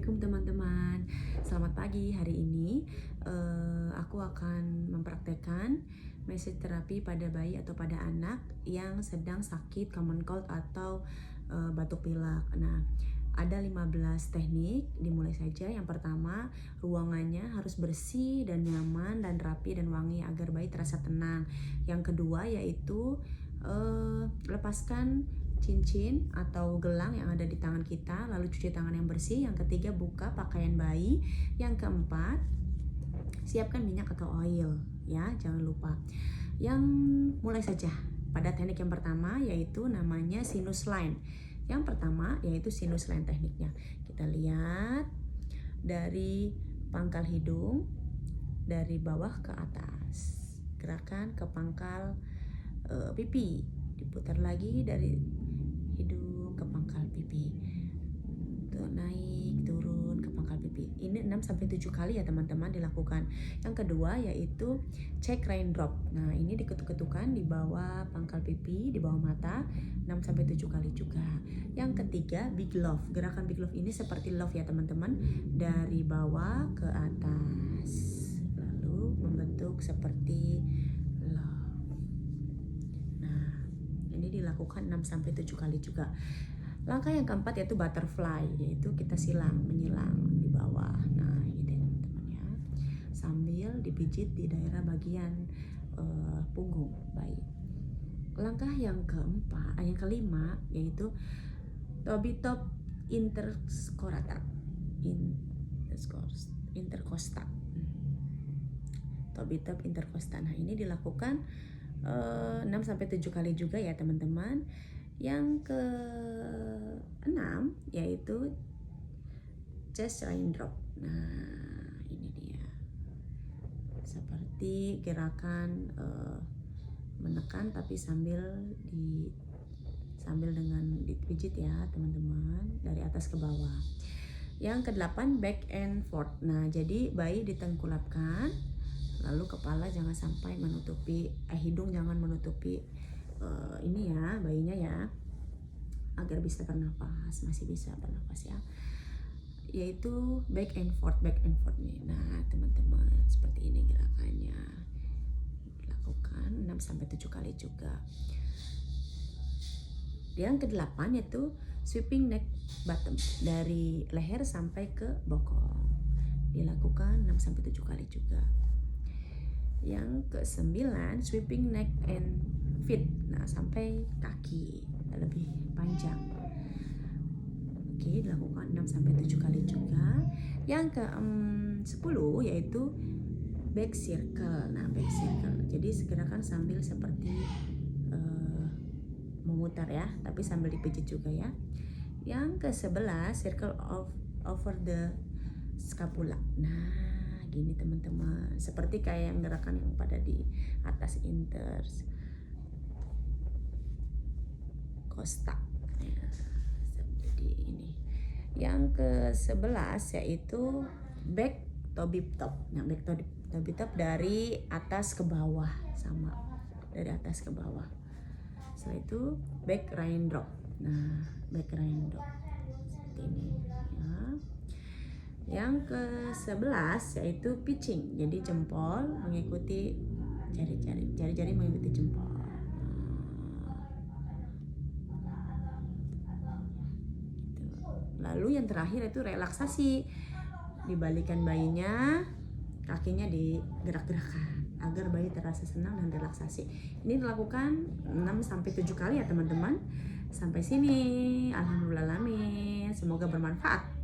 Assalamualaikum teman-teman. Selamat pagi. Hari ini aku akan mempraktekkan message terapi pada bayi atau pada anak yang sedang sakit common cold atau batuk pilek. Nah, ada 15 teknik, dimulai saja. Yang pertama, ruangannya harus bersih dan nyaman dan rapi dan wangi agar bayi terasa tenang. Yang kedua yaitu lepaskan cincin atau gelang yang ada di tangan kita, lalu cuci tangan yang bersih. Yang ketiga, buka pakaian bayi. Yang keempat, siapkan minyak atau oil, ya, jangan lupa. Yang mulai saja pada teknik yang pertama, yaitu namanya sinus line. Yang pertama yaitu sinus line tekniknya. Kita lihat dari pangkal hidung dari bawah ke atas, gerakan ke pangkal pipi, diputar lagi dari hidung ke pangkal pipi, tuh, naik turun ke pangkal pipi. Ini 6-7 kali ya teman-teman dilakukan. Yang kedua yaitu check raindrop. Nah, ini diketuk-ketukan di bawah pangkal pipi, di bawah mata, 6-7 kali juga. Yang ketiga, big love. Gerakan big love ini seperti love ya teman-teman, dari bawah ke atas, lalu membentuk seperti love. Ini dilakukan 6-7 kali juga. Langkah yang keempat yaitu butterfly, yaitu kita menyilang di bawah. Nah, ini teman-teman ya, sambil dipijit di daerah bagian punggung bayi. Langkah yang kelima yaitu Toby top intercostal. Toby top intercostal. Nah, ini dilakukan 6-7 kali juga ya teman-teman. Yang ke-6 yaitu chest raindrop. Nah, ini dia, seperti gerakan menekan tapi sambil dengan dipijit ya teman-teman, dari atas ke bawah. Yang ke-8 back and forth. Nah, jadi bayi ditengkulapkan, lalu kepala jangan sampai menutupi, hidung jangan menutupi ini ya, bayinya ya, agar bisa bernafas, masih bisa bernafas ya, yaitu back and forth nih. Nah teman-teman, seperti ini gerakannya, dilakukan 6-7 kali juga. Yang ke-8 yaitu sweeping neck bottom, dari leher sampai ke bokong, dilakukan 6-7 kali juga. Yang ke-9 sweeping neck and feet, nah sampai kaki lebih panjang. Oke, dilakukan 6-7 kali juga. Yang ke-10 yaitu back circle. Nah, back circle, jadi gerakan sambil seperti memutar ya, tapi sambil dipijit juga ya. Yang ke-11 circle over the scapula. Nah, gini teman-teman, seperti kayak yang gerakan yang pada di atas intercostal ya, seperti ini. Yang ke-11 yaitu back Toby top. Nah, back Toby top dari atas ke bawah, sama dari atas ke bawah. Setelah itu back raindrop. Nah, back raindrop seperti ini ya. Yang ke-11 yaitu pitching, jadi jempol mengikuti jari-jari mengikuti jempol. Lalu yang terakhir itu relaksasi, dibalikan bayinya, kakinya digerak-gerakkan agar bayi terasa senang dan relaksasi. Ini dilakukan 6-7 kali ya teman-teman. Sampai sini, alhamdulillah, semoga bermanfaat.